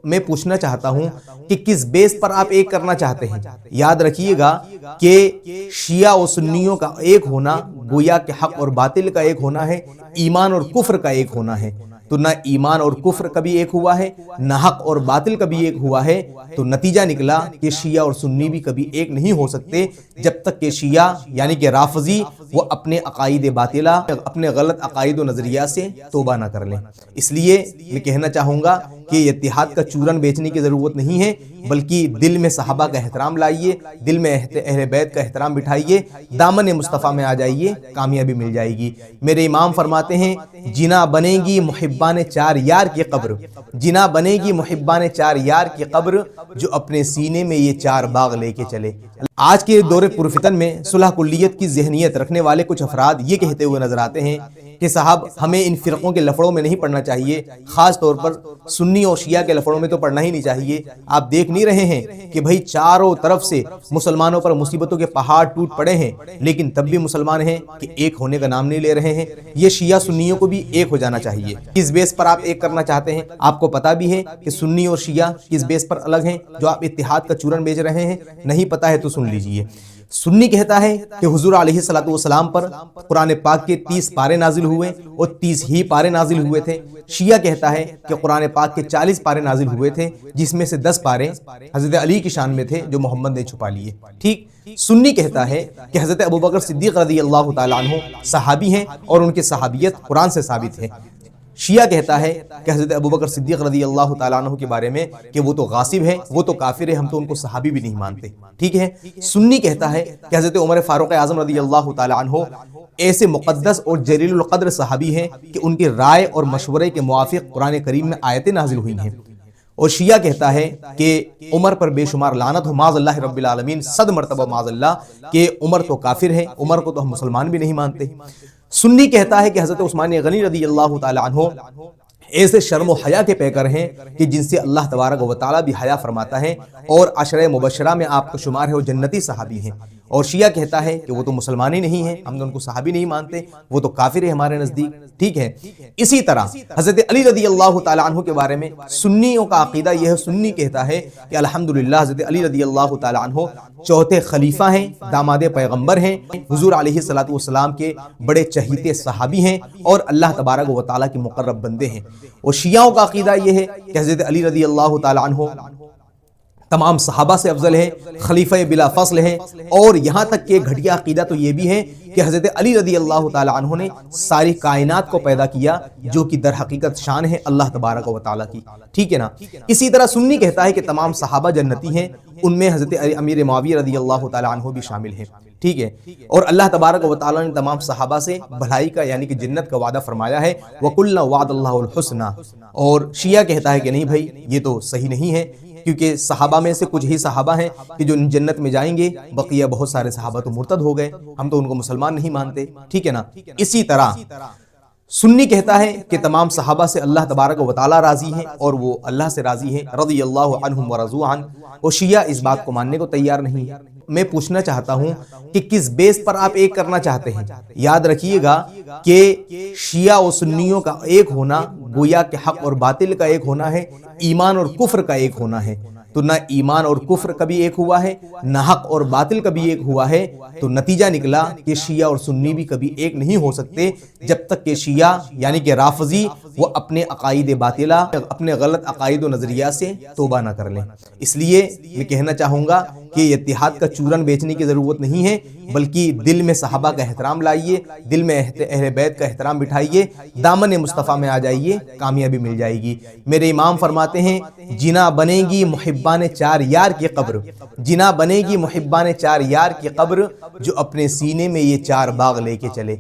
میں پوچھنا چاہتا ہوں کہ کس بیس پر آپ ایک کرنا چاہتے ہیں؟ یاد رکھیے گا کہ شیعہ و سنیوں کا ایک ہونا گویا کہ حق اور باطل کا ایک ہونا ہے، ایمان اور کفر کا ایک ہونا ہے۔ تو نہ ایمان اور کفر کبھی ایک ہوا ہے، نہ حق اور باطل کبھی ایک ہوا ہے۔ تو نتیجہ نکلا کہ شیعہ اور سنی بھی کبھی ایک نہیں ہو سکتے جب تک کہ شیعہ یعنی کہ رافضی وہ اپنے عقائد باطلہ، اپنے غلط عقائد و نظریات سے توبہ نہ کر لیں۔ اس لیے میں کہنا چاہوں گا کہ اتحاد کا چورن بیچنے کی ضرورت نہیں ہے، بلکہ دل میں صحابہ کا احترام لائیے، دل میں اہل بیت کا احترام بٹھائیے، دامن مصطفیٰ میں آ جائیے، کامیابی مل جائے گی۔ میرے امام فرماتے ہیں جنا بنے گی محبان چار یار کی قبر، جنا بنے گی محبان چار یار کی قبر، جو اپنے سینے میں یہ چار باغ لے کے چلے۔ آج کے دور پرفتن میں صلح کلیت کی ذہنیت رکھنے والے کچھ افراد یہ کہتے ہوئے نظر آتے ہیں کہ صاحب ہمیں ان فرقوں کے لفڑوں میں نہیں پڑھنا چاہیے، خاص طور پر سنی اور شیعہ کے لفڑوں میں تو پڑھنا ہی نہیں چاہیے۔ آپ دیکھ نہیں رہے ہیں کہ بھئی چاروں طرف سے مسلمانوں پر مصیبتوں کے پہاڑ ٹوٹ پڑے ہیں، لیکن تب بھی مسلمان ہیں کہ ایک ہونے کا نام نہیں لے رہے ہیں۔ یہ شیعہ سنیوں کو بھی ایک ہو جانا چاہیے۔ کس بیس پر آپ ایک کرنا چاہتے ہیں؟ آپ کو پتا بھی ہے کہ سنی اور شیعہ کس بیس پر الگ ہیں جو آپ اتحاد کا چورن بیچ رہے ہیں؟ نہیں پتا ہے تو سن لیجئے۔ سنی کہتا ہے کہ حضور علیہ السلام پر قرآن پاک کے 30 پارے نازل ہوئے اور 30 ہی پارے نازل ہوئے تھے۔ شیعہ کہتا ہے کہ قرآن پاک کے 40 پارے نازل ہوئے تھے، جس میں سے 10 پارے حضرت علی کی شان میں تھے جو محمد نے چھپا لیے۔ ٹھیک، سنی کہتا ہے کہ حضرت ابوبکر صدیق رضی اللہ تعالیٰ عنہ صحابی ہیں اور ان کی صحابیت قرآن سے ثابت ہے۔ شیعہ کہتا ہے کہ حضرت ابوبکر صدیق رضی اللہ تعالیٰ عنہ کے بارے میں کہ وہ تو غاصب ہے، وہ تو کافر ہے، ہم تو ان کو صحابی بھی نہیں مانتے۔ ٹھیک ہے، سنی کہتا ہے کہ حضرت عمر فاروق اعظم رضی اللہ تعالیٰ عنہ ایسے مقدس اور جلیل القدر صحابی ہیں کہ ان کی رائے اور مشورے کے موافق قرآن کریم میں آیتیں نازل ہوئی ہیں۔ اور شیعہ کہتا ہے کہ عمر پر بے شمار لعنت ہو، معاذ اللہ رب العالمین، 100 مرتبہ معاذ اللہ، کہ عمر تو کافر ہے، عمر کو تو ہم مسلمان بھی نہیں مانتے۔ سنی کہتا ہے کہ حضرت عثمان غنی رضی اللہ تعالی عنہ ایسے شرم و حیا کے پیکر ہیں کہ جن سے اللہ تبارک و تعالیٰ بھی حیا فرماتا ہے، اور عشرہ مبشرہ میں آپ کا شمار ہے، وہ جنتی صحابی ہیں۔ اور شیعہ کہتا ہے کہ وہ تو مسلمان ہی نہیں ہیں، ہم ان کو صحابی نہیں مانتے، وہ تو کافر ہے ہمارے نزدیک۔ ٹھیک ہے، اسی طرح حضرت علی رضی اللہ تعالیٰ عنہ کے بارے میں سنیوں کا عقیدہ یہ ہے، سنی کہتا ہے کہ الحمدللہ حضرت علی رضی اللہ تعالیٰ عنہ چوتھے خلیفہ ہیں، داماد پیغمبر ہیں، حضور علیہ السلام کے بڑے چہیتے صحابی ہیں اور اللہ تبارک و تعالیٰ کے مقرب بندے ہیں۔ اور شیعوں کا عقیدہ یہ ہے کہ حضرت علی رضی اللہ تعالیٰ عنہ تمام صحابہ سے افضل ہے، خلیفہ بلا فصل ہے، اور یہاں تک کہ گھٹیا عقیدہ تو یہ بھی ہے کہ حضرت علی رضی اللہ تعالی عنہ نے ساری کائنات کو پیدا کیا، جو کہ در حقیقت شان ہے اللہ تبارک و تعالیٰ کی۔ ٹھیک ہے نا، اسی طرح سنی کہتا ہے کہ تمام صحابہ جنتی ہیں، ان میں حضرت امیر معاویہ رضی اللہ تعالی عنہ بھی شامل ہیں۔ ٹھیک ہے، اور اللہ تبارک و تعالیٰ نے تمام صحابہ سے بھلائی کا یعنی کہ جنت کا وعدہ فرمایا ہے، وَكُلًّا وَعَدَ اللَّهُ الْحُسْنَى۔ اور شیعہ کہتا ہے کہ نہیں بھائی، یہ تو صحیح نہیں ہے، کیونکہ صحابہ میں سے کچھ ہی صحابہ ہیں کہ جو جنت میں جائیں گے، بقیہ بہت سارے صحابہ تو مرتد ہو گئے، ہم تو ان کو مسلمان نہیں مانتے۔ ٹھیک ہے نا، اسی طرح سنی کہتا ہے کہ تمام صحابہ سے اللہ تبارک و تعالیٰ راضی ہیں اور وہ اللہ سے راضی ہیں، رضی اللہ عنہم ورضوا عنہ۔ اور شیعہ اس بات کو ماننے کو تیار نہیں ہے۔ میں پوچھنا چاہتا ہوں کہ کس بیس پر آپ ایک کرنا چاہتے ہیں؟ یاد رکھیے گا کہ شیعہ و سنیوں کا ایک ہونا گویا کہ حق اور باطل کا ایک ہونا ہے، ایمان اور کفر کا ایک ہونا ہے۔ تو نہ ایمان اور کفر کبھی ایک ہوا ہے، نہ حق اور باطل کبھی ایک ہوا ہے۔ تو نتیجہ نکلا کہ شیعہ اور سنی بھی کبھی ایک نہیں ہو سکتے جب تک کہ شیعہ یعنی کہ رافضی وہ اپنے عقائد باطلہ، اپنے غلط عقائد و نظریات سے توبہ نہ کر لیں۔ اس لیے میں کہنا چاہوں گا کہ اتحاد کا چورن بیچنے کی ضرورت نہیں ہے، بلکہ دل میں صحابہ کا احترام لائیے، دل میں اہل بیت کا احترام بٹھائیے، دامن مصطفیٰ میں آ جائیے، کامیابی مل جائے گی۔ میرے امام فرماتے ہیں جنا بنے گی محبان چار یار کی قبر، جنا بنے گی محبان چار یار کی قبر، جو اپنے سینے میں یہ چار باغ لے کے چلے۔